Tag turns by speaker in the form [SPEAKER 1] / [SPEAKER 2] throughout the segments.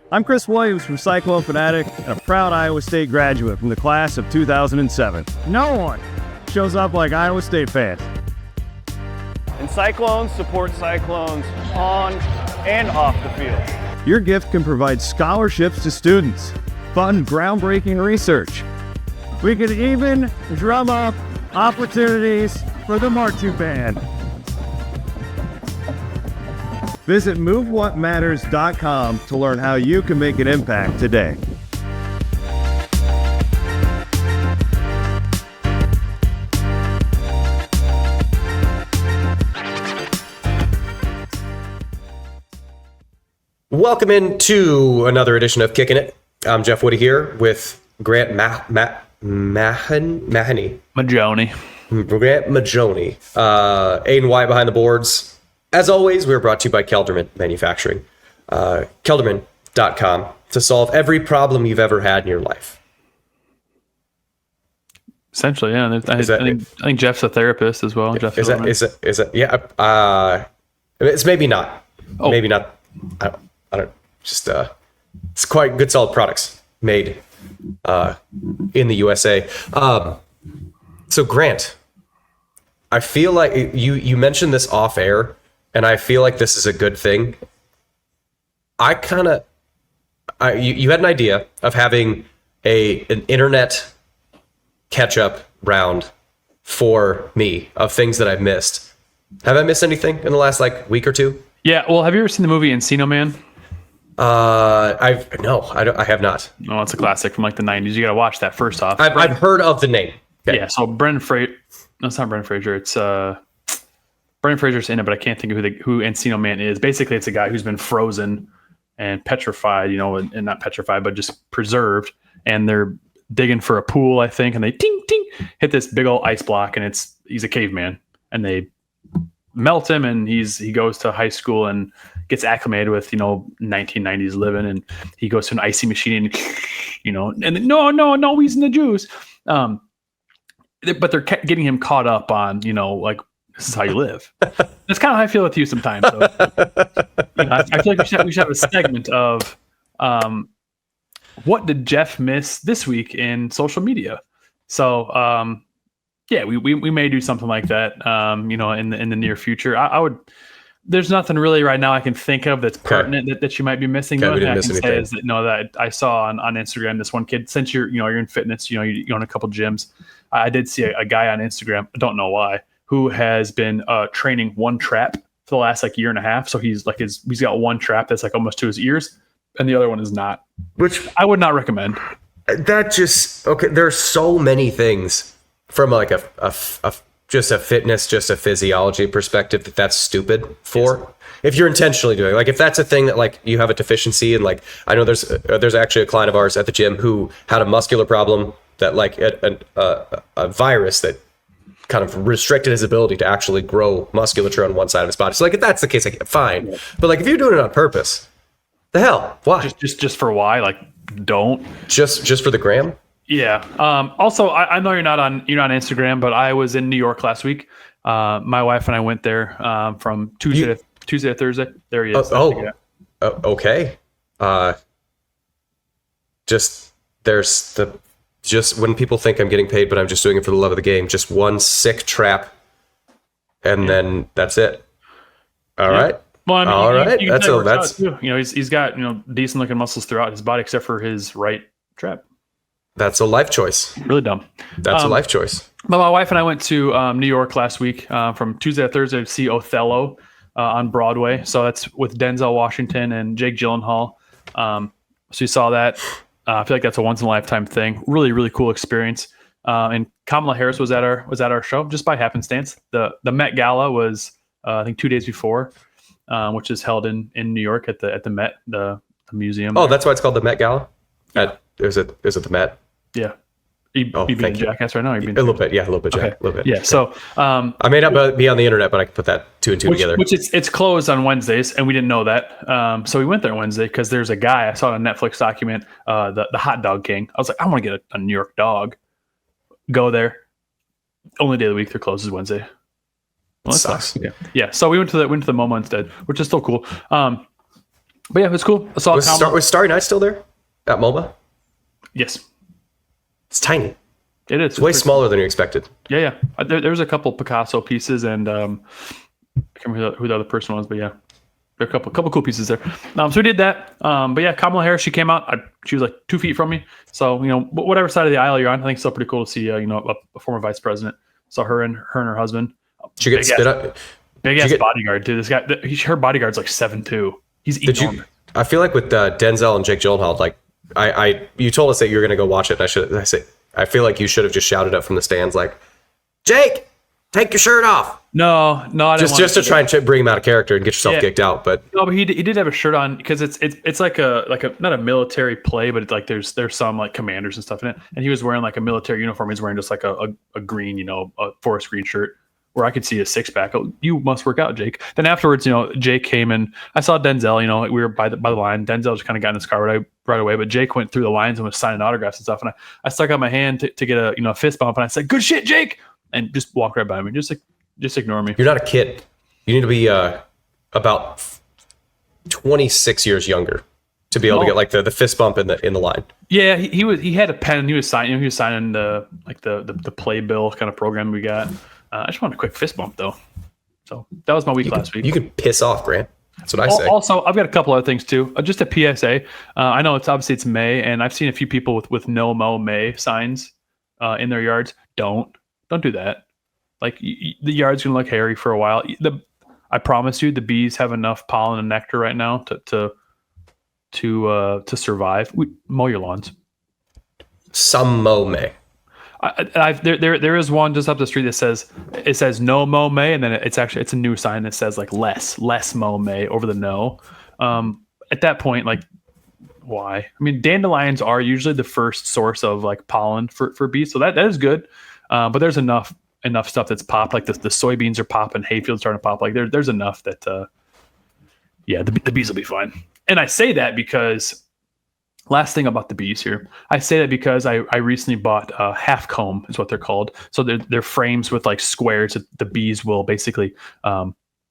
[SPEAKER 1] I'm Chris Williams from Cyclone Fanatic and a proud Iowa State graduate from the class of 2007. No one shows up like Iowa State fans.
[SPEAKER 2] And Cyclones support Cyclones on and off the field.
[SPEAKER 1] Your gift can provide scholarships to students, fund groundbreaking research. We could even drum up opportunities for the marching-band. Visit MoveWhatMatters.com to learn how you can make an impact today.
[SPEAKER 3] Welcome into another edition of Kickin It. I'm Jeff Woody here with Grant Mahoney.
[SPEAKER 4] Majoni.
[SPEAKER 3] Grant Majoni. Aiden White behind the boards. As always, we're brought to you by Kelderman Manufacturing. Kelderman.com to solve every problem you've ever had in your life.
[SPEAKER 4] Essentially, yeah. I think Jeff's a therapist as well. Jeff
[SPEAKER 3] is that? Yeah. It's maybe not.
[SPEAKER 4] Oh.
[SPEAKER 3] Maybe not. I don't. Just it's quite good, solid products made in the USA. So Grant, I feel like you mentioned this off air. And I feel like this is a good thing. You had an idea of having an internet catch-up round for me of things that I've missed. Have I missed anything in the last week or two?
[SPEAKER 4] Yeah. Well, have you ever seen the movie Encino Man?
[SPEAKER 3] I have not.
[SPEAKER 4] Oh, it's a classic from the 90s. You got to watch that first off.
[SPEAKER 3] I've heard of the name. Okay.
[SPEAKER 4] Yeah. So Brendan Fraser. No, it's not Brendan Fraser. It's Brendan Fraser's in it, but I can't think of who Encino Man is. Basically, it's a guy who's been frozen and petrified, and not petrified, but just preserved. And they're digging for a pool, I think, and they ting ting hit this big old ice block, and he's a caveman, and they melt him, and he goes to high school and gets acclimated with 1990s living, and he goes to an icy machine, and and no, he's in the juice. But they're getting him caught up on this is how you live. That's kind of how I feel with you sometimes. So, I feel like we should have a segment of what did Jeff miss this week in social media. So we may do something like that. In the near future. I would. There's nothing really right now I can think of that's pertinent that you might be missing.
[SPEAKER 3] Okay,
[SPEAKER 4] the only thing I
[SPEAKER 3] miss
[SPEAKER 4] can
[SPEAKER 3] anything.
[SPEAKER 4] say is that I saw on Instagram this one kid. Since you're in fitness, you own a couple gyms. I did see a guy on Instagram. I don't know why. Who has been training one trap for the last year and a half. So he's got one trap that's almost to his ears, and the other one is not. Which I would not recommend.
[SPEAKER 3] That just okay. There's so many things from just a fitness, just a physiology perspective that's stupid for. Yes. If you're intentionally doing if that's a thing that you have a deficiency in, I know there's actually a client of ours at the gym who had a muscular problem that a virus that kind of restricted his ability to actually grow musculature on one side of his body. So if that's the case, fine. Yeah. But if you're doing it on purpose, the hell? Why?
[SPEAKER 4] Just for why? Don't.
[SPEAKER 3] Just for the gram?
[SPEAKER 4] Yeah. Also, I know you're not on Instagram, but I was in New York last week. My wife and I went there from Tuesday to Thursday. There he is.
[SPEAKER 3] Okay. Just when people think I'm getting paid, but I'm just doing it for the love of the game, just one sick trap, and then that's it. All right.
[SPEAKER 4] Well,
[SPEAKER 3] all right.
[SPEAKER 4] That's he's got decent looking muscles throughout his body except for his right trap.
[SPEAKER 3] That's a life choice.
[SPEAKER 4] Really dumb.
[SPEAKER 3] That's a life choice.
[SPEAKER 4] But my wife and I went to New York last week from Tuesday to Thursday to see Othello on Broadway. So that's with Denzel Washington and Jake Gyllenhaal. So you saw that. I feel like that's a once in a lifetime thing. Really, really cool experience. And Kamala Harris was at our show just by happenstance. The Met Gala was I think 2 days before, which is held in New York at the Met, the museum.
[SPEAKER 3] Oh,
[SPEAKER 4] there.
[SPEAKER 3] That's why it's called the Met Gala.
[SPEAKER 4] Yeah.
[SPEAKER 3] Is it the Met?
[SPEAKER 4] Yeah. You being Jackass right now?
[SPEAKER 3] A little bit, yeah, a little bit, Jack. Okay. A little bit.
[SPEAKER 4] Yeah. So
[SPEAKER 3] I may not be on the internet, but I can put that two and two together.
[SPEAKER 4] Which it's closed on Wednesdays, and we didn't know that. So we went there Wednesday because there's a guy I saw on a Netflix document, the Hot Dog King. I was like, I want to get a New York dog. Go there. Only day of the week they're closed is Wednesday. Well, that sucks. Yeah. So we went to the MoMA instead, which is still cool. But yeah, it was cool. I saw
[SPEAKER 3] Was Starry Night still there at MoMA?
[SPEAKER 4] Yes.
[SPEAKER 3] It's tiny.
[SPEAKER 4] It is.
[SPEAKER 3] It's way smaller than you expected.
[SPEAKER 4] Yeah. There was a couple Picasso pieces, and I can't remember who the other person was, but yeah. There are a couple cool pieces there. So we did that. But yeah, Kamala Harris, she came out. She was like 2 feet from me. So, whatever side of the aisle you're on, I think it's still pretty cool to see, a former vice president. Saw her and her husband.
[SPEAKER 3] Did you get spit up?
[SPEAKER 4] Big ass bodyguard, dude. This guy, her bodyguard's like 7'2". He's enormous.
[SPEAKER 3] I feel like with Denzel and Jake Gyllenhaal, like you told us that you were going to go watch it. And I feel like you should have just shouted up from the stands, like, Jake, take your shirt off.
[SPEAKER 4] No, I didn't
[SPEAKER 3] just to try and bring him out of character and get yourself kicked out. But
[SPEAKER 4] no, but he did have a shirt on because it's like a not a military play, but it's like there's some like commanders and stuff in it, and he was wearing like a military uniform. He's wearing just like a green, a forest green shirt where I could see his six pack. Oh, you must work out, Jake. Then afterwards, Jake came and I saw Denzel. We were by the line. Denzel just kind of got in his car right away, but Jake went through the lines and was signing autographs and stuff. And I stuck out my hand to get a fist bump, and I said, "Good shit, Jake," and just walked right by me, just ignore me.
[SPEAKER 3] You're not a kid. You need to be about 26 years younger to be able to get like the fist bump in the line.
[SPEAKER 4] Yeah, he had a pen. He was signing. He was signing the playbill kind of program we got. I just wanted a quick fist bump though. So that was my week last week.
[SPEAKER 3] You can piss off, Grant. That's what I say.
[SPEAKER 4] Also, I've got a couple other things too. Just a PSA. I know it's May, and I've seen a few people with no mow May signs in their yards. Don't do that. Like the yard's gonna look hairy for a while. I promise you, the bees have enough pollen and nectar right now to survive. Mow your lawns.
[SPEAKER 3] Some mow May.
[SPEAKER 4] There is one just up the street that says no mow May, and then it's a new sign that says like less mow May over the no. At that point, like, why? I mean, dandelions are usually the first source of like pollen for bees, so that is good. But there's enough stuff that's popped, like the soybeans are popping, hayfield's starting to pop. Like there's enough that the bees will be fine. And I say that because last thing about the bees here, I say that because I recently bought a half comb is what they're called. So they're frames with like squares that the bees will basically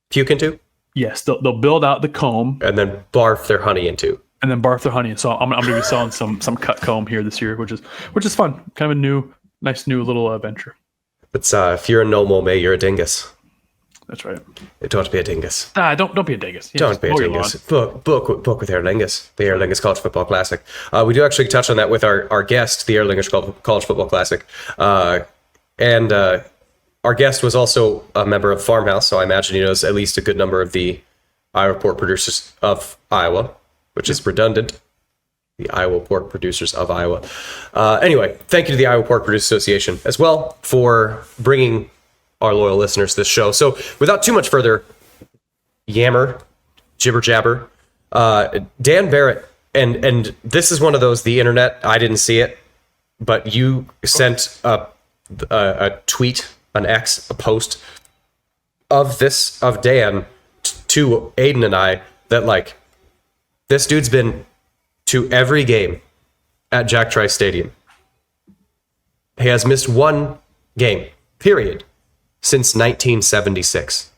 [SPEAKER 3] puke into.
[SPEAKER 4] Yes, they'll build out the comb
[SPEAKER 3] and then barf their honey into.
[SPEAKER 4] And then barf their honey. So I'm going to be selling some cut comb here this year, which is fun. Kind of a nice new little venture.
[SPEAKER 3] It's if you're a no mow May, you're a dingus.
[SPEAKER 4] That's right.
[SPEAKER 3] Don't be a dingus.
[SPEAKER 4] Don't be a dingus. Yeah,
[SPEAKER 3] don't be a dingus. Book with Aer Lingus, the Aer Lingus College Football Classic. We do actually touch on that with our guest, the Aer Lingus College Football Classic. And our guest was also a member of Farmhouse, so I imagine he knows at least a good number of the Iowa Pork Producers of Iowa, which is redundant. The Iowa Pork Producers of Iowa. Anyway, thank you to the Iowa Pork Producers Association as well for bringing our loyal listeners to this show. So without too much further jibber jabber, Dan Barrett, and this is one of those, the internet, I didn't see it, but you sent a tweet, an X, a post of Dan to Aiden and I that like, this dude's been to every game at Jack Trice Stadium. He has missed one game, period, since 1976.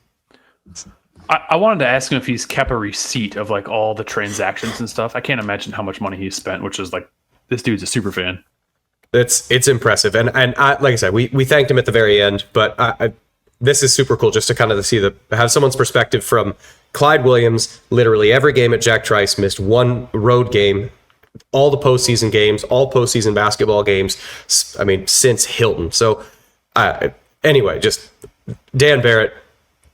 [SPEAKER 4] I wanted to ask him if he's kept a receipt of like all the transactions and stuff. I can't imagine how much money he's spent, which is like, this dude's a super fan.
[SPEAKER 3] It's impressive. And I, like I said, we thanked him at the very end, but this is super cool just to kind of have someone's perspective from Clyde Williams. Literally every game at Jack Trice, missed one road game, all the postseason games, all postseason basketball games. I mean, since Hilton. So anyway, just Dan Barrett,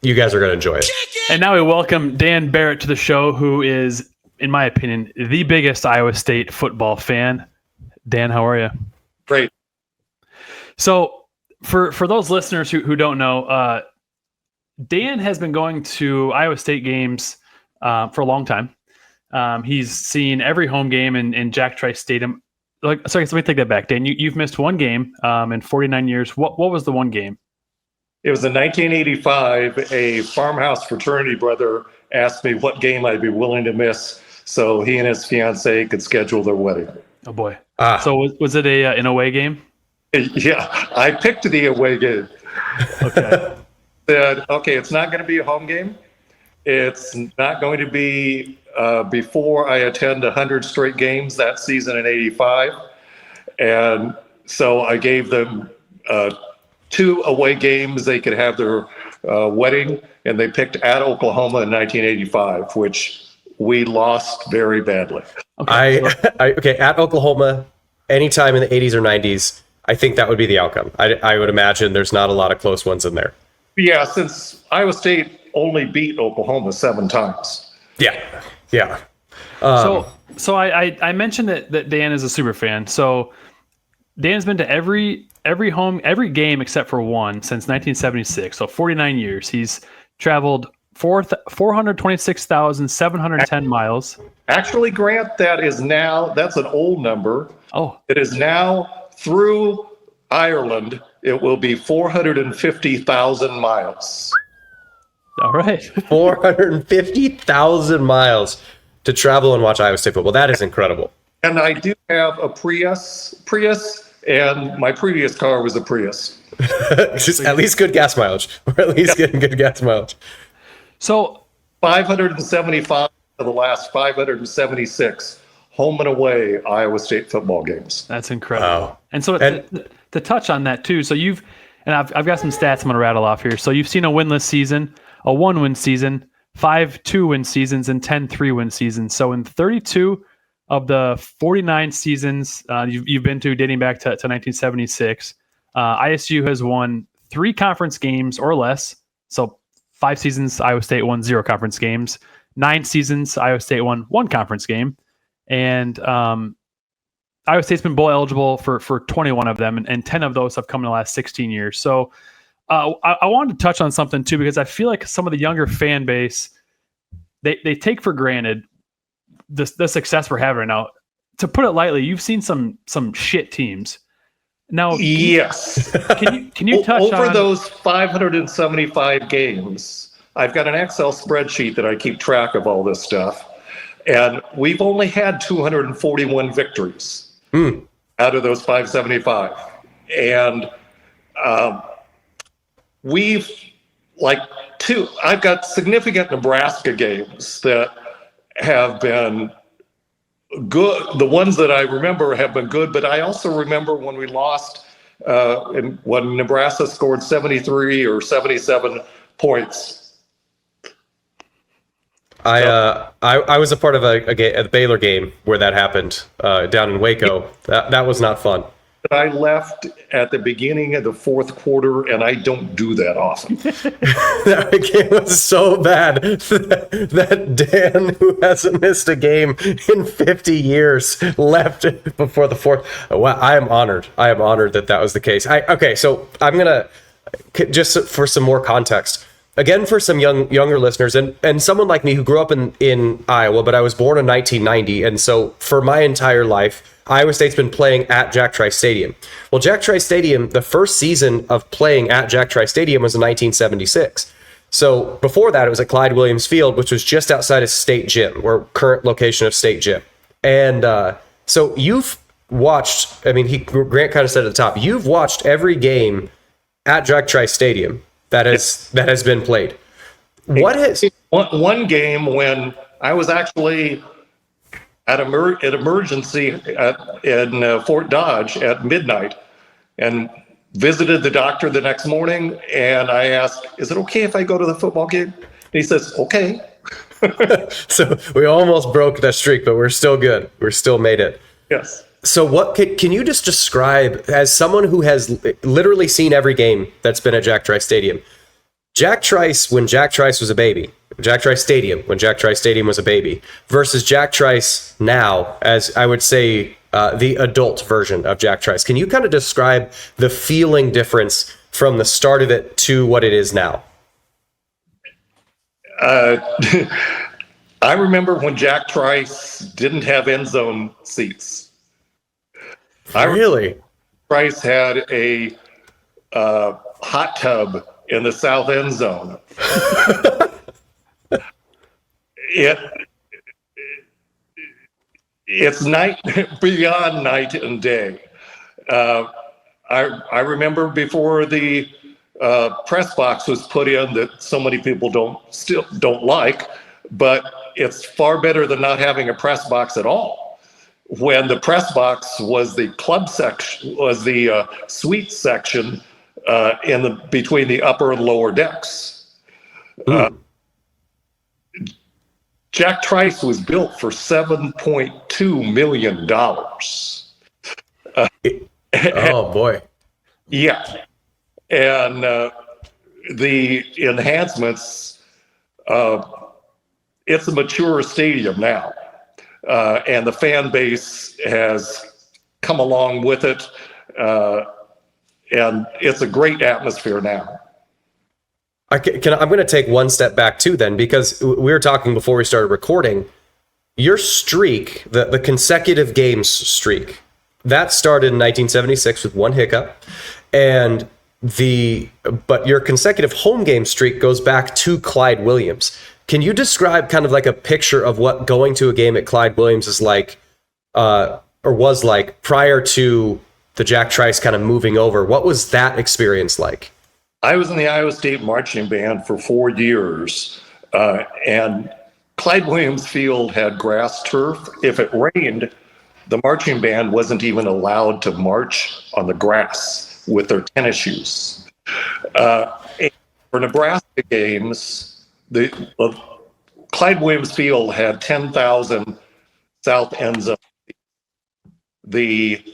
[SPEAKER 3] you guys are going to enjoy it.
[SPEAKER 4] And now we welcome Dan Barrett to the show, who is, in my opinion, the biggest Iowa State football fan. Dan, how are you?
[SPEAKER 5] Great.
[SPEAKER 4] So for those listeners who don't know, Dan has been going to Iowa State games for a long time. He's seen every home game in Jack Trice Stadium. Sorry, let me take that back. Dan, you've missed one game in 49 years. What was the one game?
[SPEAKER 5] It was in 1985. A Farmhouse fraternity brother asked me what game I'd be willing to miss so he and his fiancee could schedule their wedding.
[SPEAKER 4] Oh, boy. So was it an away game?
[SPEAKER 5] Yeah, I picked the away game.
[SPEAKER 4] Okay.
[SPEAKER 5] Said, okay, it's not going to be a home game. It's not going to be before I attend 100 straight games that season in '85. And so I gave them 2 away games. They could have their wedding, and they picked at Oklahoma in 1985, which we lost very badly.
[SPEAKER 3] Okay, at Oklahoma, anytime in the 80s or 90s, I think that would be the outcome. I would imagine there's not a lot of close ones in there.
[SPEAKER 5] Yeah, since Iowa State only beat Oklahoma 7 times.
[SPEAKER 3] Yeah.
[SPEAKER 4] So I mentioned that Dan is a super fan. So Dan's been to every game except for one since 1976. So 49 years. He's traveled 426,710 miles.
[SPEAKER 5] Actually, Grant, that's an old number.
[SPEAKER 4] Oh.
[SPEAKER 5] It is now through Ireland. It will be 450,000 miles.
[SPEAKER 4] All right.
[SPEAKER 3] 450,000 miles to travel and watch Iowa State football. That is incredible.
[SPEAKER 5] And I do have a Prius, and my previous car was a Prius.
[SPEAKER 3] Just at least good gas mileage. Or at least getting good gas mileage.
[SPEAKER 4] So
[SPEAKER 5] 575 of the last 576 home and away Iowa State football games.
[SPEAKER 4] That's incredible.
[SPEAKER 3] Wow.
[SPEAKER 4] And so to touch on that too, so I've got some stats I'm going to rattle off here. So you've seen a winless season, a 1-win season, 5 2-win seasons, and 10 3-win seasons. So in 32 of the 49 seasons you've been to dating back to 1976, ISU has won 3 conference games or less. So 5 seasons, Iowa State won 0 conference games. 9 seasons, Iowa State won 1 conference game. And Iowa State's been bowl eligible for 21 of them, and 10 of those have come in the last 16 years. So I wanted to touch on something too, because I feel like some of the younger fan base, they take for granted the success we're having right now. To put it lightly, you've seen some shit teams. Now,
[SPEAKER 5] yes.
[SPEAKER 4] Can you touch
[SPEAKER 5] over
[SPEAKER 4] on
[SPEAKER 5] those 575 games? I've got an Excel spreadsheet that I keep track of all this stuff, and we've only had 241 victories out of those 575, and I've got significant Nebraska games that have been good. The ones that I remember have been good, but I also remember when we lost, when Nebraska scored 73 or 77 points.
[SPEAKER 3] I was a part of a Baylor game where that happened down in Waco. That was not fun.
[SPEAKER 5] I left at the beginning of the 4th quarter, and I don't do that often.
[SPEAKER 3] That game was so bad that Dan, who hasn't missed a game in 50 years, left before the 4th. Wow, I am honored. that was the case. So I'm gonna just for some more context. Again, for some younger listeners, and someone like me who grew up in Iowa, but I was born in 1990, and so for my entire life, Iowa State's been playing at Jack Trice Stadium. Well, Jack Trice Stadium, the first season of playing at Jack Trice Stadium was in 1976. So before that, it was at Clyde Williams Field, which was just outside of State Gym, or current location of State Gym. And so you've watched, Grant kind of said at the top, you've watched every game at Jack Trice Stadium that has been played. What has
[SPEAKER 5] one game when I was actually at emergency in Fort Dodge at midnight, and visited the doctor the next morning, and I asked, "Is it okay if I go to the football game?" And he says, "Okay."
[SPEAKER 3] So we almost broke that streak, but we're still good. We're still made it.
[SPEAKER 5] Yes.
[SPEAKER 3] So what can you just describe, as someone who has literally seen every game that's been at Jack Trice Stadium, Jack Trice when Jack Trice was a baby, Jack Trice Stadium when Jack Trice Stadium was a baby, versus Jack Trice now, as I would say the adult version of Jack Trice. Can you kind of describe the feeling difference from the start of it to what it is now?
[SPEAKER 5] I remember when Jack Trice didn't have end zone seats.
[SPEAKER 3] Really?
[SPEAKER 5] Trice had a hot tub in the south end zone. It's night beyond night and day. I remember before the press box was put in, that so many people don't like, but it's far better than not having a press box at all. When the press box was the club section, was the suite section between the upper and lower decks. Jack Trice was built for $7.2 million.
[SPEAKER 3] Oh boy.
[SPEAKER 5] Yeah. And the enhancements, it's a mature stadium now. And the fan base has come along with it. And it's a great atmosphere now.
[SPEAKER 3] I'm going to take one step back too then, because we were talking before we started recording. Your streak, the consecutive games streak, that started in 1976 with one hiccup, and but your consecutive home game streak goes back to Clyde Williams. Can you describe kind of like a picture of what going to a game at Clyde Williams is like, or was like prior to the Jack Trice kind of moving over? What was that experience like?
[SPEAKER 5] I was in the Iowa State marching band for 4 years, and Clyde Williams Field had grass turf. If it rained, the marching band wasn't even allowed to march on the grass with their tennis shoes. For Nebraska games, Clyde Williams Field had 10,000 south end zone. The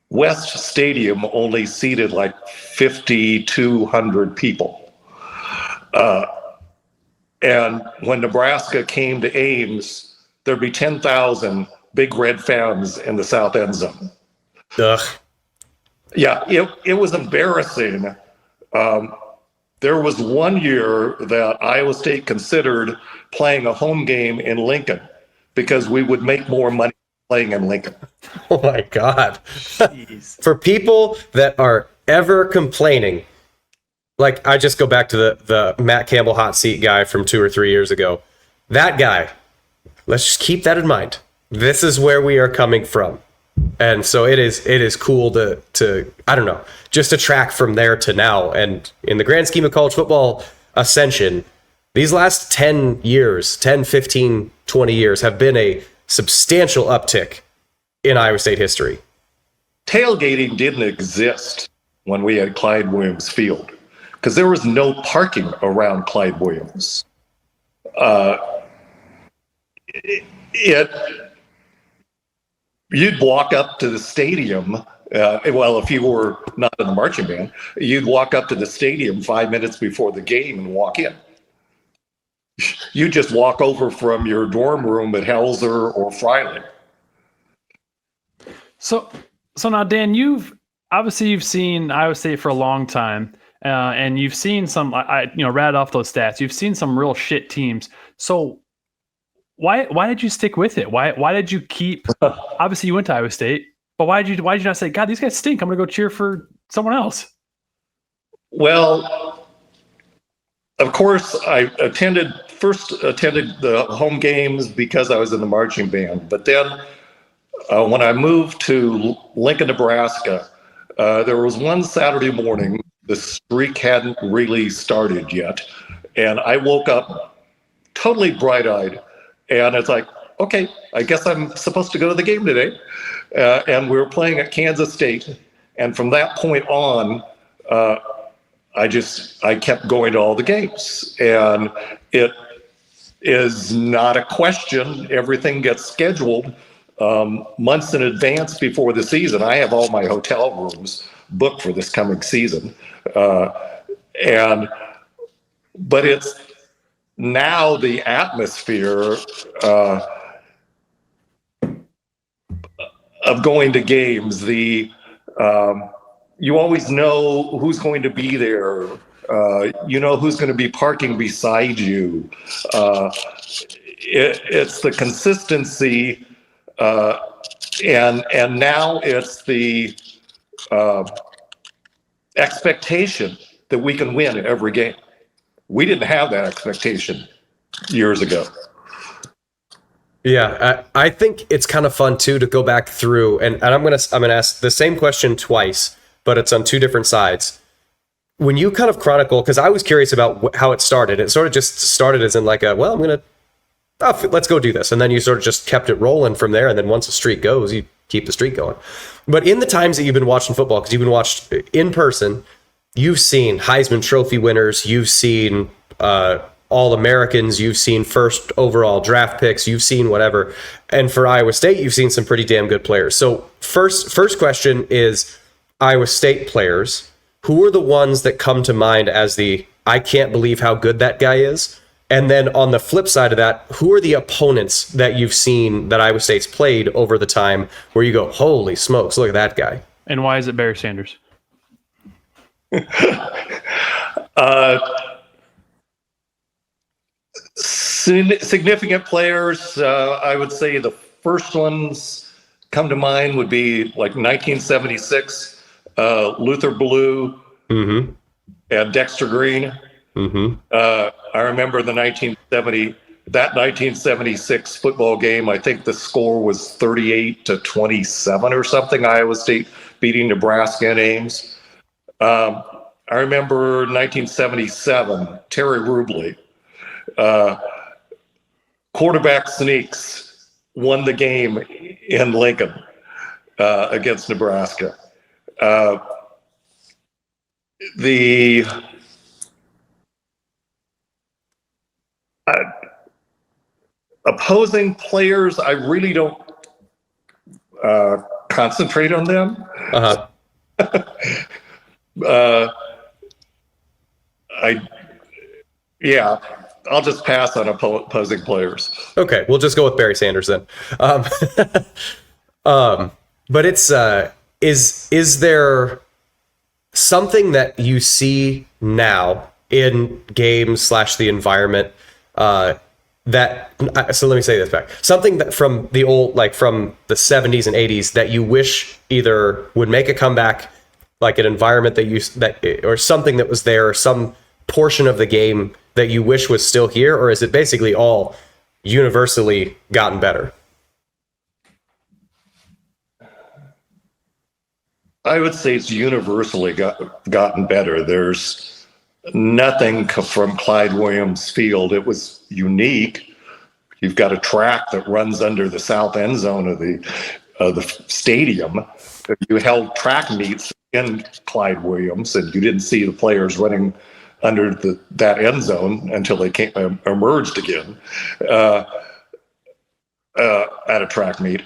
[SPEAKER 5] West Stadium only seated like 5,200 people. And when Nebraska came to Ames, there'd be 10,000 big red fans in the south end zone.
[SPEAKER 3] Ugh.
[SPEAKER 5] Yeah, it was embarrassing. There was one year that Iowa State considered playing a home game in Lincoln because we would make more money playing in Lincoln.
[SPEAKER 3] Oh my God. For people that are ever complaining, like I just go back to the Matt Campbell hot seat guy from 2 or 3 years ago. That guy, let's just keep that in mind. This is where we are coming from. And so it is cool to I don't know, just to track from there to now. And in the grand scheme of college football ascension, these last 10 years, 10, 15, 20 years have been a substantial uptick in Iowa State history.
[SPEAKER 5] Tailgating didn't exist when we had Clyde Williams Field because there was no parking around Clyde Williams. You'd walk up to the stadium. Well, if you were not in the marching band, you'd walk up to the stadium 5 minutes before the game and walk in. You just walk over from your dorm room at Helzer or Freilich.
[SPEAKER 4] So now, Dan, you've seen Iowa State for a long time, and you've seen some. I read off those stats. You've seen some real shit teams. So why did you stick with it? Why did you keep? Obviously, you went to Iowa State, but why did you not say, God, these guys stink. I'm going to go cheer for someone else?
[SPEAKER 5] Well, of course, I first attended the home games because I was in the marching band. But then when I moved to Lincoln, Nebraska, there was one Saturday morning, the streak hadn't really started yet. And I woke up totally bright-eyed. And it's like, okay, I guess I'm supposed to go to the game today. And we were playing at Kansas State. And from that point on, I kept going to all the games. And it is not a question. Everything gets scheduled months in advance before the season. I have all my hotel rooms booked for this coming season. But it's now the atmosphere of going to games. You always know who's going to be there. You know who's going to be parking beside you. It's the consistency, and now it's the expectation that we can win every game. We didn't have that expectation years ago.
[SPEAKER 3] Yeah, I think it's kind of fun too to go back through, and I'm gonna ask the same question twice, but it's on two different sides. When you kind of chronicle, because I was curious about how it started. It sort of just started as in like I'm gonna oh, let's go do this. And then you sort of just kept it rolling from there. And then once a streak goes, you keep the streak going. But in the times that you've been watching football, because you've been watched in person, you've seen Heisman Trophy winners, you've seen All-Americans, you've seen first overall draft picks, you've seen whatever. And for Iowa State, you've seen some pretty damn good players. So first question is Iowa State players. Who are the ones that come to mind as the, I can't believe how good that guy is? And then on the flip side of that, who are the opponents that you've seen that Iowa State's played over the time where you go, holy smokes, look at that guy?
[SPEAKER 4] And why is it Barry Sanders?
[SPEAKER 5] Significant players, I would say the first ones come to mind would be like 1976, Luther Blue and Dexter Green. I remember the 1976 football game. I think the score was 38-27 or something. Iowa State beating Nebraska in Ames. I remember 1977, Terry Rubley. Quarterback sneaks won the game in Lincoln against Nebraska. The opposing players, I really don't concentrate on them. I'll just pass on opposing players.
[SPEAKER 3] Okay, we'll just go with Barry Sanders then. But it's is there something that you see now in games / the environment that, so let me say this back, something that from the old, like from the 70s and 80s that you wish either would make a comeback, like an environment or something that was there, or some portion of the game that you wish was still here, or is it basically all universally gotten better?
[SPEAKER 5] I would say it's universally gotten better. There's nothing from Clyde Williams Field. It was unique. You've got a track that runs under the south end zone of the stadium. You held track meets in Clyde Williams, and you didn't see the players running under that end zone until they emerged again at a track meet.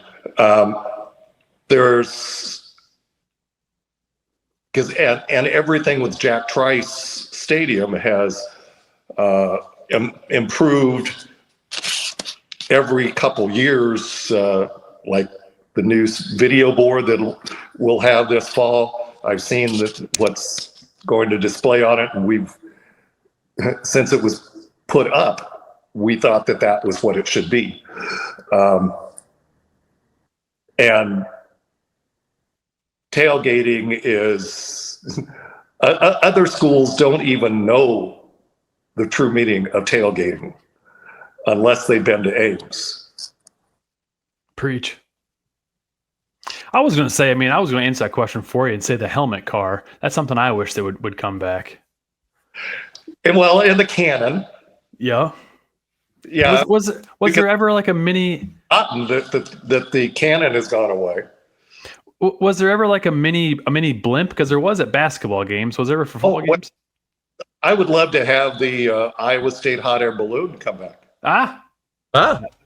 [SPEAKER 5] And everything with Jack Trice Stadium has improved every couple years, like the new video board that we'll have this fall. I've seen what's going to display on it, and since it was put up, we thought that was what it should be. And tailgating is, other schools don't even know the true meaning of tailgating unless they've been to Ames.
[SPEAKER 4] Preach. I was going to answer that question for you and say the helmet car. That's something I wish that would come back.
[SPEAKER 5] And well, in the cannon.
[SPEAKER 4] Yeah.
[SPEAKER 5] Yeah.
[SPEAKER 4] Was there ever like a mini?
[SPEAKER 5] That the cannon has gone away.
[SPEAKER 4] Was there ever like a mini blimp? Because there was at basketball games. Was there ever for football games?
[SPEAKER 5] I would love to have the Iowa State hot air balloon come back.
[SPEAKER 3] Yeah.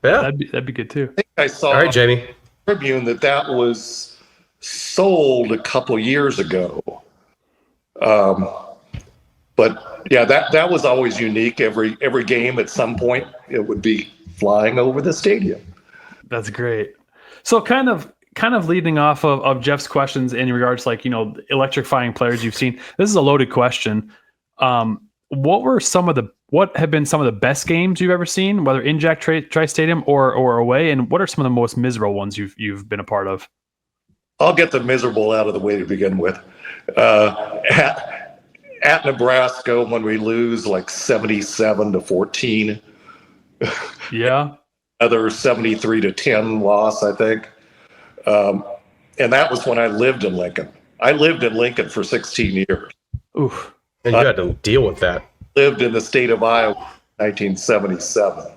[SPEAKER 4] That'd be good too.
[SPEAKER 5] I think I saw.
[SPEAKER 3] All right, Jamie.
[SPEAKER 5] Tribune that was sold a couple years ago. But yeah, that was always unique. Every game at some point it would be flying over the stadium. That's
[SPEAKER 4] great. So kind of leading off of Jeff's questions in regards to, like, electrifying players you've seen. This is a loaded question. What have been some of the best games you've ever seen, whether in Jack Trice Stadium or away, and what are some of the most miserable ones you've been a part of?
[SPEAKER 5] I'll get the miserable out of the way to begin with. At Nebraska, when we lose like 77-14.
[SPEAKER 4] Yeah.
[SPEAKER 5] Another 73-10 loss, I think. And that was when I lived in Lincoln. I lived in Lincoln for 16 years.
[SPEAKER 4] Oof.
[SPEAKER 3] And you had to deal with that.
[SPEAKER 5] Lived in the state of Iowa in 1977.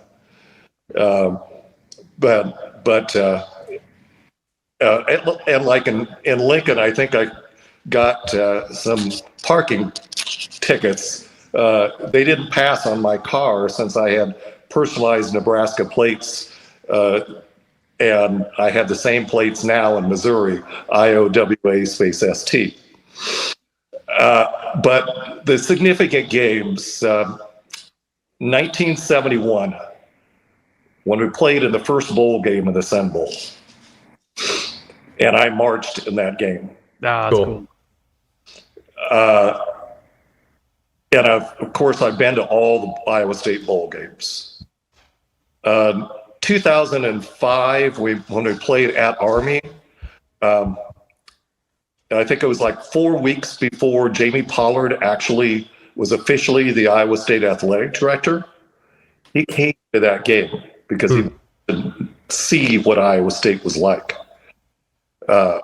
[SPEAKER 5] And like in Lincoln, I think I got some parking tickets. They didn't pass on my car since I had personalized Nebraska plates, and I had the same plates now in Missouri, IOWA space ST. But the significant games, 1971, when we played in the first bowl game of the Sun Bowl, and I marched in that game.
[SPEAKER 4] That's cool.
[SPEAKER 5] And of course, I've been to all the Iowa State bowl games. 2005, when we played at Army, and I think it was like 4 weeks before Jamie Pollard actually was officially the Iowa State athletic director. He came to that game because he wanted to see what Iowa State was like. The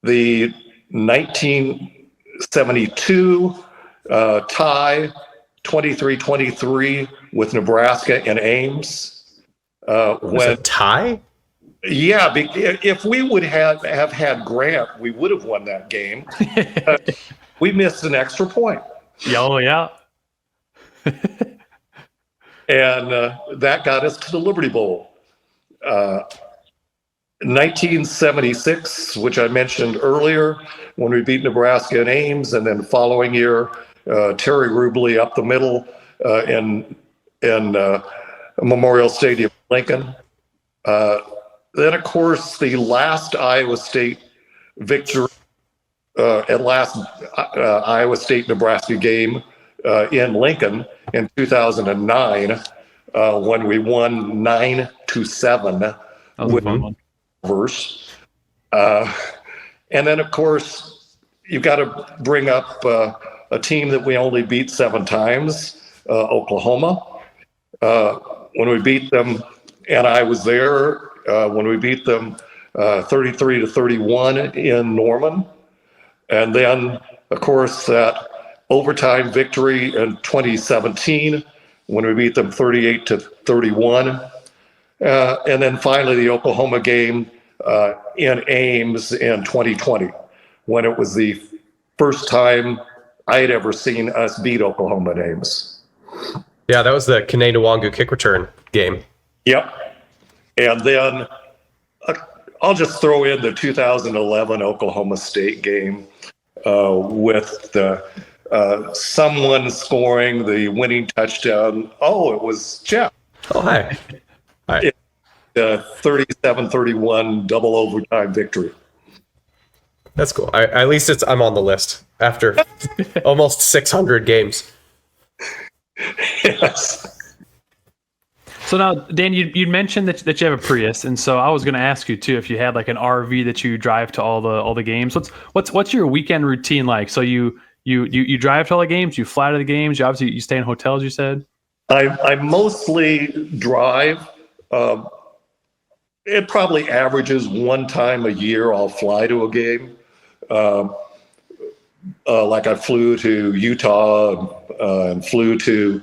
[SPEAKER 5] 1972 tie, 23-23 with Nebraska and Ames.
[SPEAKER 3] Was it a tie?
[SPEAKER 5] Yeah, if we would have had Grant, we would have won that game. We missed an extra point.
[SPEAKER 4] Oh, yeah.
[SPEAKER 5] And that got us to the Liberty Bowl. 1976, which I mentioned earlier, when we beat Nebraska and Ames, and then the following year, Terry Rubley up the middle in Memorial Stadium, Lincoln. Then, of course, the last Iowa State victory, at last Iowa State-Nebraska game in Lincoln in 2009, when we won 9-7.
[SPEAKER 4] That was a fun one.
[SPEAKER 5] Verse. And then, of course, you've got to bring up a team that we only beat 7 times, Oklahoma. When we beat them, and I was there when we beat them 33-31 in Norman. And then, of course, that overtime victory in 2017 when we beat them 38-31. And then finally the Oklahoma game in Ames in 2020, when it was the first time I had ever seen us beat Oklahoma at Ames.
[SPEAKER 3] Yeah, that was the Kene Nwangu kick return game.
[SPEAKER 5] Yep. And then I'll just throw in the 2011 Oklahoma State game with the someone scoring the winning touchdown. Oh, it was Jeff.
[SPEAKER 3] Oh, hi. Hi.
[SPEAKER 5] 37-31 double overtime victory.
[SPEAKER 3] That's cool. At least I'm on the list after almost 600 games.
[SPEAKER 5] Yes.
[SPEAKER 4] So now, Dan, you mentioned that you have a Prius, and so I was going to ask you too if you had like an RV that you drive to all the games. What's your weekend routine like? So you drive to all the games, you fly to the games, you obviously you stay in hotels. You said. I
[SPEAKER 5] mostly drive. It probably averages one time a year I'll fly to a game. Like I flew to Utah and flew to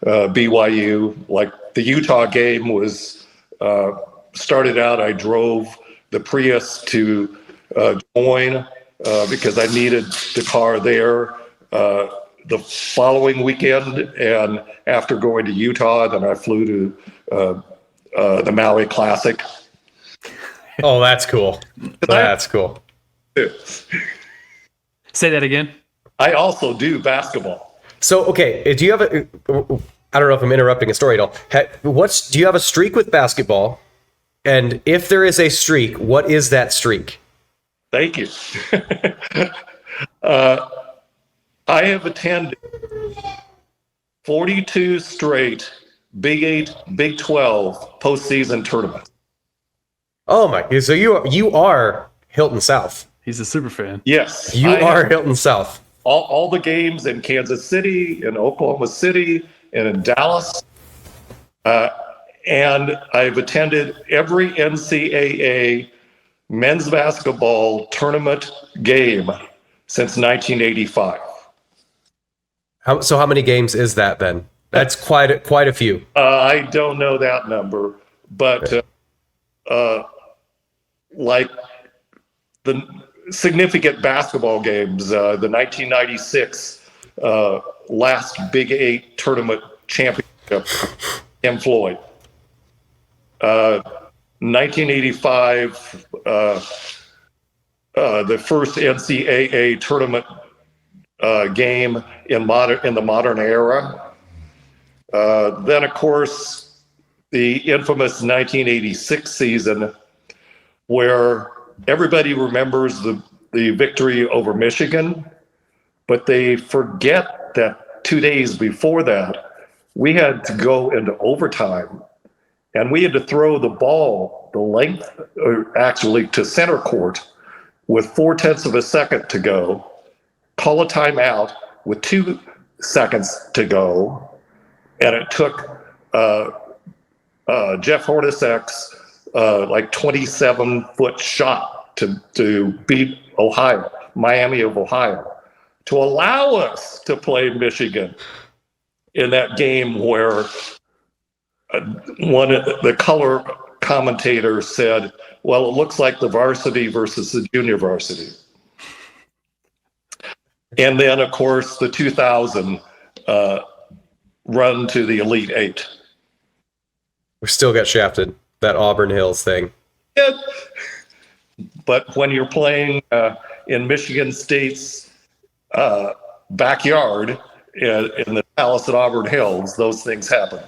[SPEAKER 5] BYU. Like the Utah game was started out, I drove the Prius to Des Moines because I needed the car there the following weekend. And after going to Utah, then I flew to the Maui Classic.
[SPEAKER 3] Oh, that's cool. That's cool.
[SPEAKER 4] Say that again.
[SPEAKER 5] I also do basketball.
[SPEAKER 3] So, okay, do you have I don't know if I'm interrupting a story at all. Do you have a streak with basketball? And if there is a streak, what is that streak?
[SPEAKER 5] Thank you. I have attended 42 straight Big 8, Big 12 postseason tournaments.
[SPEAKER 3] Oh my! So you are Hilton South.
[SPEAKER 4] He's a super fan.
[SPEAKER 5] Yes,
[SPEAKER 3] you are Hilton South.
[SPEAKER 5] All the games in Kansas City, in Oklahoma City, and in Dallas. And I've attended every NCAA men's basketball tournament game since 1985.
[SPEAKER 3] So how many games is that then? That's quite a few.
[SPEAKER 5] I don't know that number, but like the significant basketball games, the 1996 last Big 8 tournament championship, Tim Floyd. 1985, the first NCAA tournament game in the modern era. Then, of course, the infamous 1986 season, where everybody remembers the victory over Michigan, but they forget that 2 days before that, we had to go into overtime, and we had to throw the ball the length, or actually to center court, with 0.4 of a second to go, call a timeout with 2 seconds to go, and it took Jeff Hornacek's like 27-foot shot to beat Miami of Ohio, to allow us to play Michigan in that game where one of the color commentators said, well, it looks like the varsity versus the junior varsity. And then, of course, the 2000 run to the Elite Eight.
[SPEAKER 3] We still got shafted, that Auburn Hills thing.
[SPEAKER 5] Yeah. But when you're playing in Michigan State's backyard in the Palace at Auburn Hills, those things happen.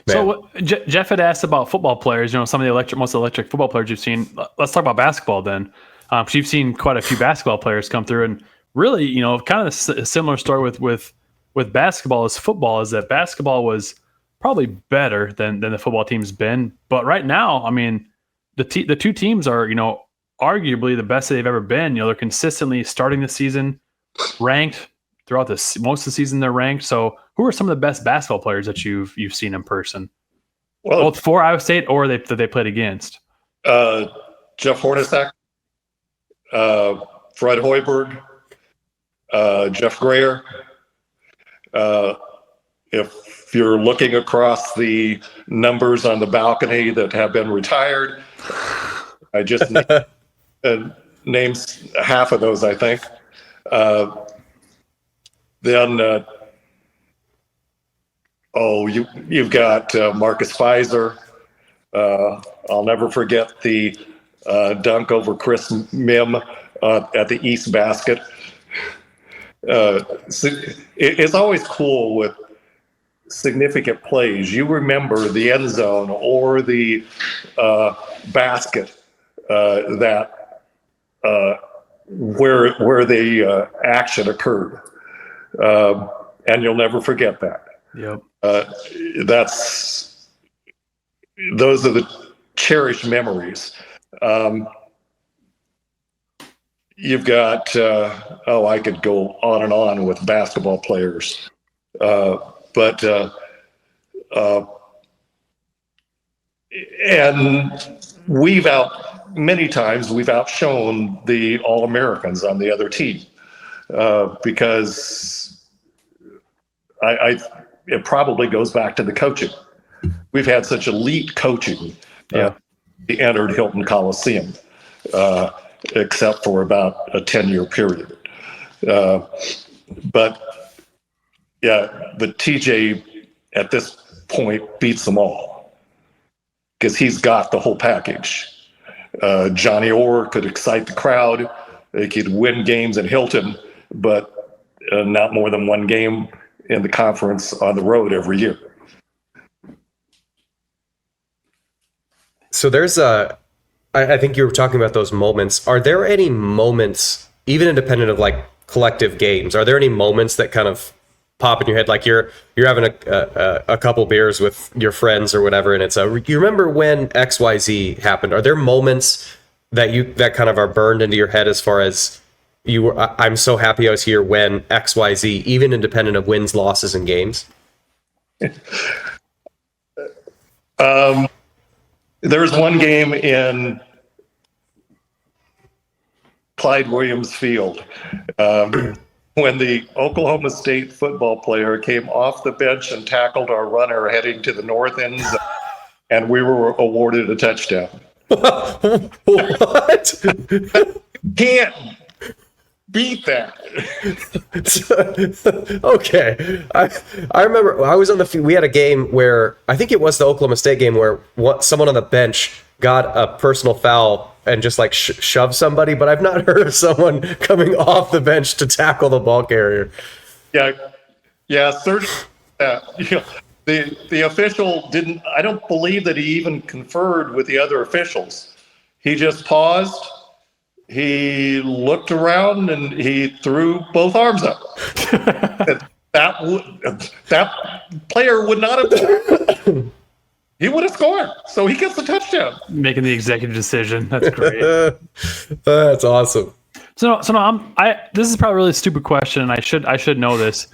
[SPEAKER 4] So Jeff had asked about football players, some of the most electric football players you've seen. Let's talk about basketball then. So you've seen quite a few basketball players come through, and really, kind of a similar story with basketball as football, is that basketball was probably better than the football team's been. But right now, I mean, the two teams are, arguably the best they've ever been. They're consistently starting the season ranked throughout most of the season. They're ranked. So who are some of the best basketball players that you've seen in person? Well, both for Iowa State or that they played against?
[SPEAKER 5] Jeff Hornacek, Fred Hoiberg, Jeff Grayer. If you're looking across the numbers on the balcony that have been retired, I just named half of those, I think. Then, you've got Marcus Fizer. I'll never forget the dunk over Chris Mim at the East basket. It's always cool with significant plays. You remember the end zone or the basket where the action occurred, and you'll never forget that.
[SPEAKER 4] Yep.
[SPEAKER 5] Those are the cherished memories. You've got, I could go on and on with basketball players. And many times we've outshone the All-Americans on the other team, because it probably goes back to the coaching. We've had such elite coaching. We entered Hilton Coliseum, except for about a 10-year period. But TJ at this point beats them all because he's got the whole package. Johnny Orr could excite the crowd. They could win games in Hilton, but not more than one game in the conference on the road every year.
[SPEAKER 3] So there's I think you were talking about those moments. Are there any moments, even independent of like collective games, are there any moments that kind of pop in your head, like you're having a couple beers with your friends or whatever, and you remember when XYZ happened? Are there moments that kind of are burned into your head as far as I'm so happy I was here when XYZ, even independent of wins, losses, and games?
[SPEAKER 5] There's one game in Clyde Williams Field. when the Oklahoma State football player came off the bench and tackled our runner heading to the north end zone, and we were awarded a touchdown.
[SPEAKER 3] What?
[SPEAKER 5] Can't beat that.
[SPEAKER 3] Okay. I remember I was on the field. We had a game where I think it was the Oklahoma State game where someone on the bench got a personal foul and just like shoved somebody, but I've not heard of someone coming off the bench to tackle the ball carrier.
[SPEAKER 5] Yeah, certainly. The official didn't. I don't believe that he even conferred with the other officials. He just paused. He looked around and he threw both arms up. that player would not have. He would have scored, so he gets the touchdown.
[SPEAKER 4] Making the executive decision. That's great.
[SPEAKER 3] That's awesome.
[SPEAKER 4] So no, this is probably a really stupid question, and I should know this.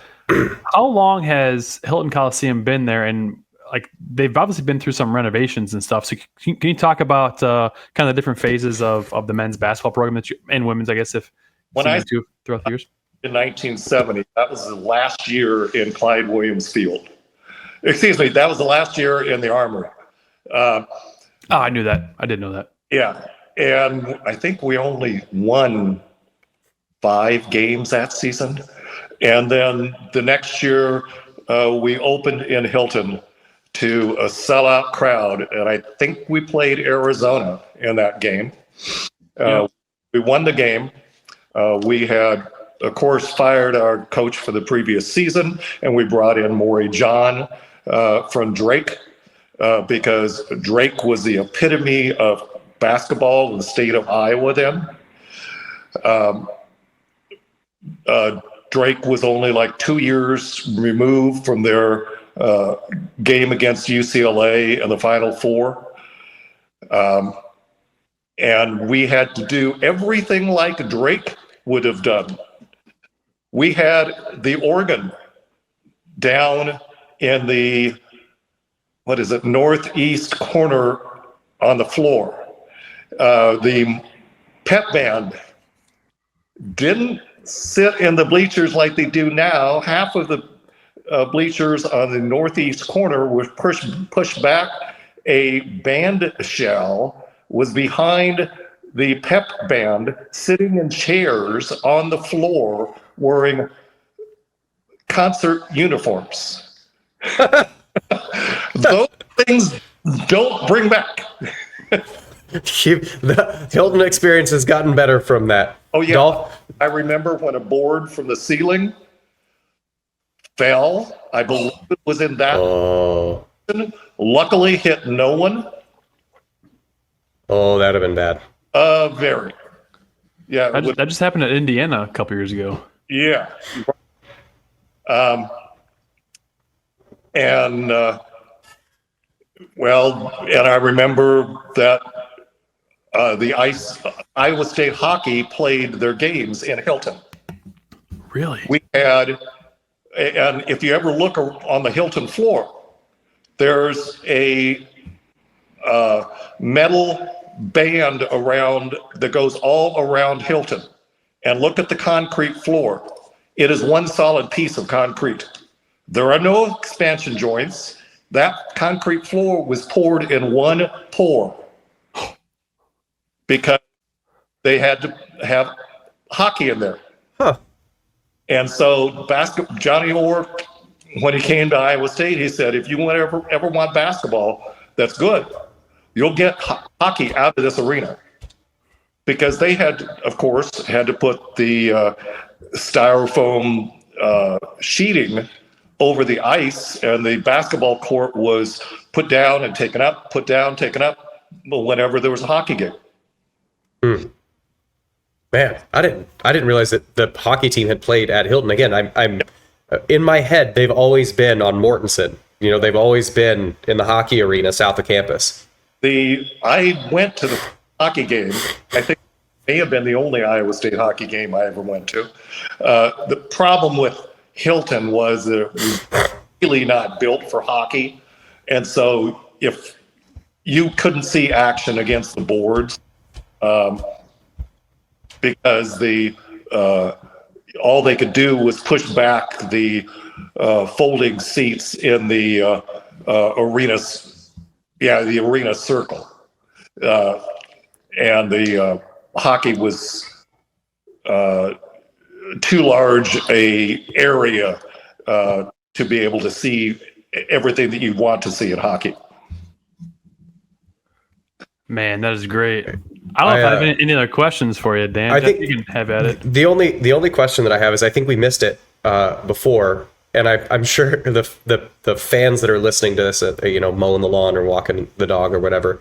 [SPEAKER 4] How long has Hilton Coliseum been there? And like they've obviously been through some renovations and stuff. So can you talk about kind of the different phases of the men's basketball program and women's? I guess throughout the years.
[SPEAKER 5] In 1970, that was the last year in Clyde Williams Field. Excuse me, that was the last year in the Armory.
[SPEAKER 4] I knew that. I didn't know that.
[SPEAKER 5] Yeah, and I think we only won 5 games that season. And then the next year, we opened in Hilton to a sellout crowd, and I think we played Arizona in that game. We won the game. We had, of course, fired our coach for the previous season, and we brought in Maury John from Drake because Drake was the epitome of basketball in the state of Iowa then. Drake was only like 2 years removed from their game against UCLA in the Final Four. And we had to do everything like Drake would have done. We had the organ down in the, northeast corner on the floor. The pep band didn't sit in the bleachers like they do now. Half of the bleachers on the northeast corner were pushed back. A band shell was behind the pep band, sitting in chairs on the floor wearing concert uniforms. Those things don't bring back.
[SPEAKER 3] The Hilton experience has gotten better from that.
[SPEAKER 5] Oh, yeah. I remember when a board from the ceiling fell. I believe it was in that.
[SPEAKER 3] Oh.
[SPEAKER 5] Luckily, hit no one.
[SPEAKER 3] Oh, that would have been bad.
[SPEAKER 5] Very. Yeah.
[SPEAKER 4] That just happened at Indiana a couple years ago.
[SPEAKER 5] Yeah. And I remember that the Iowa State hockey played their games in Hilton.
[SPEAKER 4] Really?
[SPEAKER 5] We had, and if you ever look on the Hilton floor, there's a metal band around that goes all around Hilton. And look at the concrete floor. It is one solid piece of concrete. There are no expansion joints. That concrete floor was poured in one pour because they had to have hockey in there.
[SPEAKER 3] Huh.
[SPEAKER 5] And so Johnny Orr, when he came to Iowa State, he said, if you ever want basketball, that's good. You'll get hockey out of this arena. Because they had to put the styrofoam sheeting over the ice, and the basketball court was put down and taken up, put down, taken up whenever there was a hockey game.
[SPEAKER 3] Man, I didn't realize that the hockey team had played at Hilton. Again, I'm in my head, they've always been on Mortensen. You know, they've always been in the hockey arena south of campus.
[SPEAKER 5] I went to the hockey game. I think it may have been the only Iowa State hockey game I ever went to. The problem with Hilton was that it was really not built for hockey. And so if you couldn't see action against the boards, because all they could do was push back the folding seats in the arenas, the arena circle, and the hockey was too large a area to be able to see everything that you want to see in hockey.
[SPEAKER 4] Man, that is great. I don't know if I have any other questions for you, Dan.
[SPEAKER 3] I think
[SPEAKER 4] you can have at it.
[SPEAKER 3] The only question that I have is, I think we missed it before, and I'm sure the fans that are listening to this, mowing the lawn or walking the dog or whatever,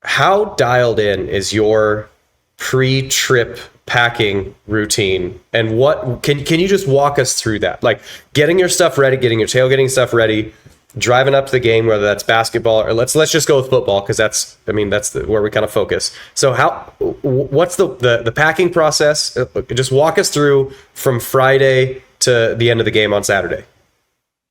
[SPEAKER 3] how dialed in is your pre-trip packing routine, and what can you just walk us through that? Like getting your stuff ready, getting your tailgating stuff ready, driving up to the game, whether that's basketball or let's just go with football, because that's where we kind of focus. So what's the packing process? Just walk us through from Friday to the end of the game on Saturday.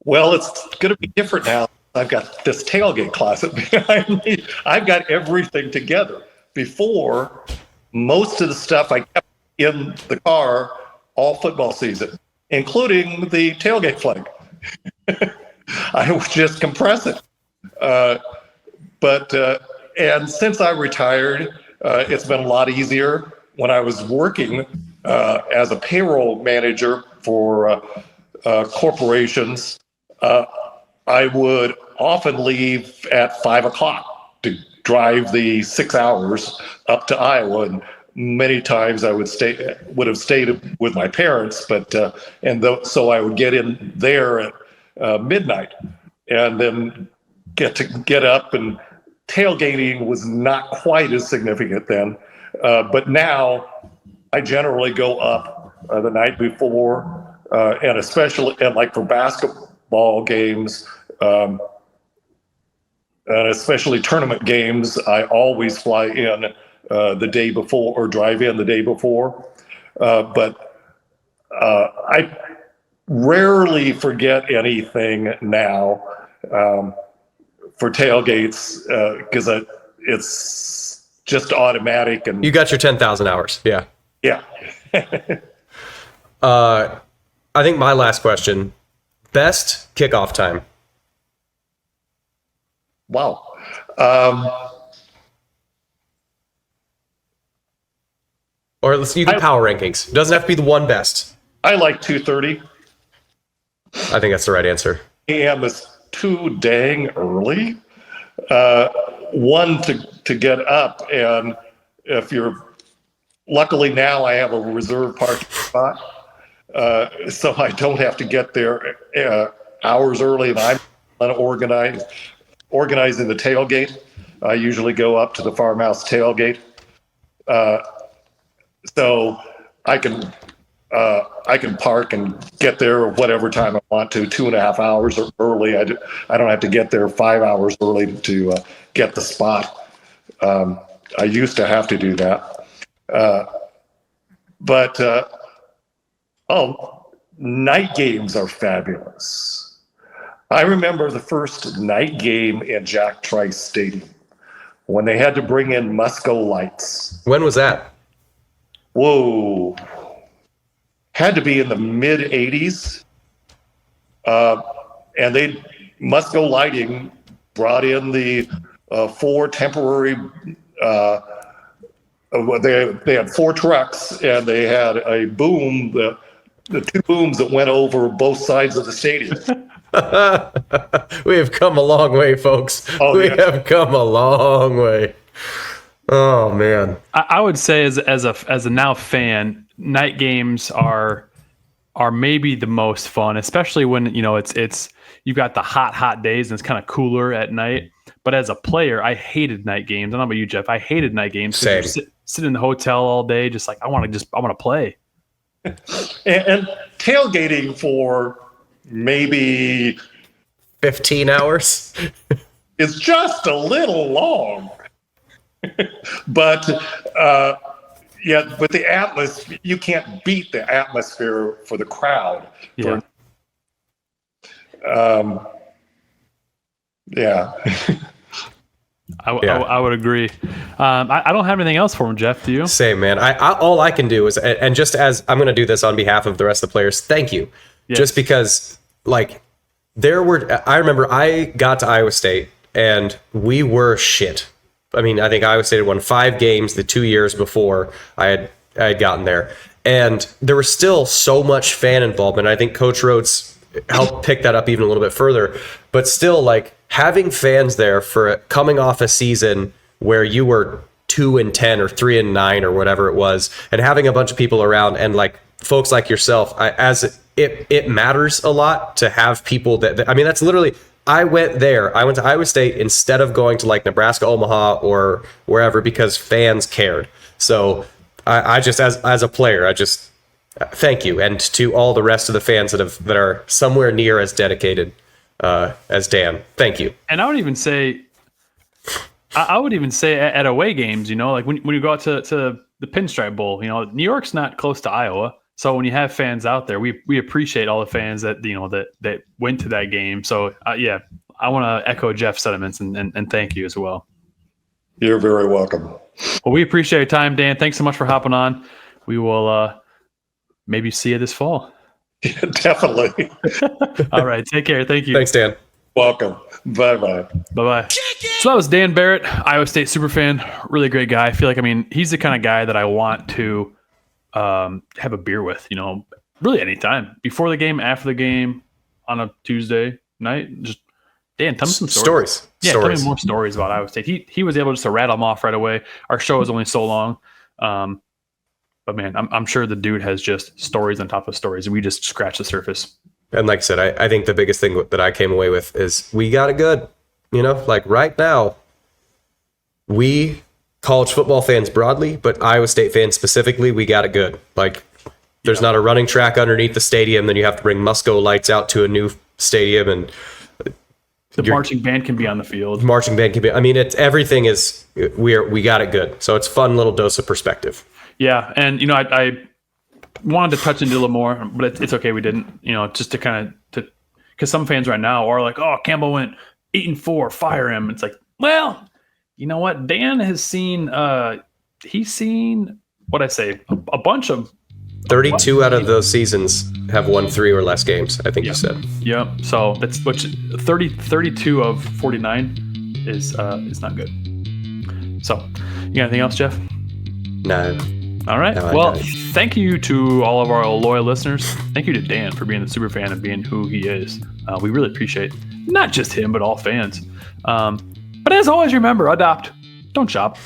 [SPEAKER 5] Well, it's going to be different now. I've got this tailgate closet behind me. I've got everything together. Before, most of the stuff I kept in the car all football season, including the tailgate flag. I would just compress it. And since I retired, it's been a lot easier. When I was working as a payroll manager for corporations, I would often leave at 5 o'clock to drive the 6 hours up to Iowa. And many times I would have stayed with my parents, so I would get in there at midnight, and then get up, and tailgating was not quite as significant then, but now I generally go up the night before, and especially like for basketball games, and especially tournament games, I always fly in the day before, or drive in the day before, but I rarely forget anything now for tailgates, because it's just automatic. And
[SPEAKER 3] you got your 10,000 hours. Yeah. I think my last question: best kickoff time.
[SPEAKER 5] Wow.
[SPEAKER 3] Or let's do the power rankings. It doesn't have to be the one best.
[SPEAKER 5] I like 2:30.
[SPEAKER 3] I think that's the right answer.
[SPEAKER 5] AM is too dang early. One, to get up, and if you're luckily now I have a reserved parking spot, so I don't have to get there hours early, and I'm organizing the tailgate. I usually go up to the farmhouse tailgate, so I can park and get there whatever time I want to, 2.5 hours early. I don't have to get there 5 hours early to get the spot. I used to have to do that. Night games are fabulous. I remember the first night game in Jack Trice Stadium when they had to bring in Musco lights.
[SPEAKER 3] When was that?
[SPEAKER 5] Whoa. Had to be in the mid 80s. And Musco Lighting brought in the 4 temporary, they had 4 trucks, and they had a boom, the 2 booms that went over both sides of the stadium.
[SPEAKER 3] We have come a long way, folks. We have come a long way. Oh man.
[SPEAKER 4] I would say as a now fan, night games are maybe the most fun, especially when it's you've got the hot days and it's kind of cooler at night. But as a player, I hated night games. I don't know about you, Jeff. I hated night games.
[SPEAKER 3] Same.
[SPEAKER 4] Sit in the hotel all day, just like I want to play.
[SPEAKER 5] And tailgating for maybe
[SPEAKER 3] 15 hours
[SPEAKER 5] is just a little long. But but the atmosphere, you can't beat the atmosphere for the crowd.
[SPEAKER 4] Yeah.
[SPEAKER 5] Yeah.
[SPEAKER 4] I would agree. I don't have anything else for him, Jeff. Do you?
[SPEAKER 3] Same, man. All I can do is, and just as I'm going to do this on behalf of the rest of the players, thank you.
[SPEAKER 4] Yes.
[SPEAKER 3] Just because, like, I remember I got to Iowa State and we were shit. I mean, I think Iowa State had won 5 games the 2 years before I had gotten there. And there was still so much fan involvement. I think Coach Rhodes helped pick that up even a little bit further. But still, like, having fans there for coming off a season where you were 2-10 or 3-9 or whatever it was, and having a bunch of people around and like folks like yourself, it matters a lot to have people that I mean, that's literally, I went to Iowa State instead of going to like Nebraska, Omaha or wherever because fans cared. So I just, as a player, I just thank you. And to all the rest of the fans that are somewhere near as dedicated as Dan, thank you.
[SPEAKER 4] And I would even say at away games, you know, like when you go out to the Pinstripe Bowl, you know, New York's not close to Iowa. So when you have fans out there, we appreciate all the fans that, you know, that went to that game. So yeah, I want to echo Jeff's sentiments and thank you as well.
[SPEAKER 5] You're very welcome.
[SPEAKER 4] Well, we appreciate your time, Dan. Thanks so much for hopping on. We will maybe see you this fall.
[SPEAKER 5] Yeah, definitely.
[SPEAKER 4] All right. Take care. Thank you.
[SPEAKER 3] Thanks, Dan.
[SPEAKER 5] Welcome. Bye-bye.
[SPEAKER 4] Bye-bye. So that was Dan Barrett, Iowa State superfan. Really great guy. I feel like, I mean, he's the kind of guy that I want to have a beer with, you know, really anytime. Before the game, after the game, on a Tuesday night. Just, Dan, tell me some stories. Yeah, tell me more stories about Iowa State. He was able just to rattle them off right away. Our show is only so long. But man, I'm sure the dude has just stories on top of stories, and we just scratch the surface.
[SPEAKER 3] And like I said, I think the biggest thing that I came away with is we got it good. You know, like right now, we college football fans broadly, but Iowa State fans specifically, we got it good. Like there's not a running track underneath the stadium. Then you have to bring Musco lights out to a new stadium, and
[SPEAKER 4] the marching band can be on the field.
[SPEAKER 3] Marching band can be. I mean, everything is. We got it good. So it's a fun little dose of perspective. Yeah,
[SPEAKER 4] and you know, I wanted to touch into a little more, but it's okay we didn't. You know, just to kind of because some fans right now are like, "Oh, Campbell went 8-4, fire him." It's like, well, you know what? Dan has seen. He's seen what I say a bunch of.
[SPEAKER 3] 32 out of those seasons have won 3 or less games. I think you said.
[SPEAKER 4] Yep. So that's 32 of 49 is not good. So, you got anything else, Jeff?
[SPEAKER 3] No.
[SPEAKER 4] All right.
[SPEAKER 3] No,
[SPEAKER 4] well, thank you to all of our loyal listeners. Thank you to Dan for being the super fan and being who he is. We really appreciate not just him, but all fans. But as always, remember, adopt, don't shop.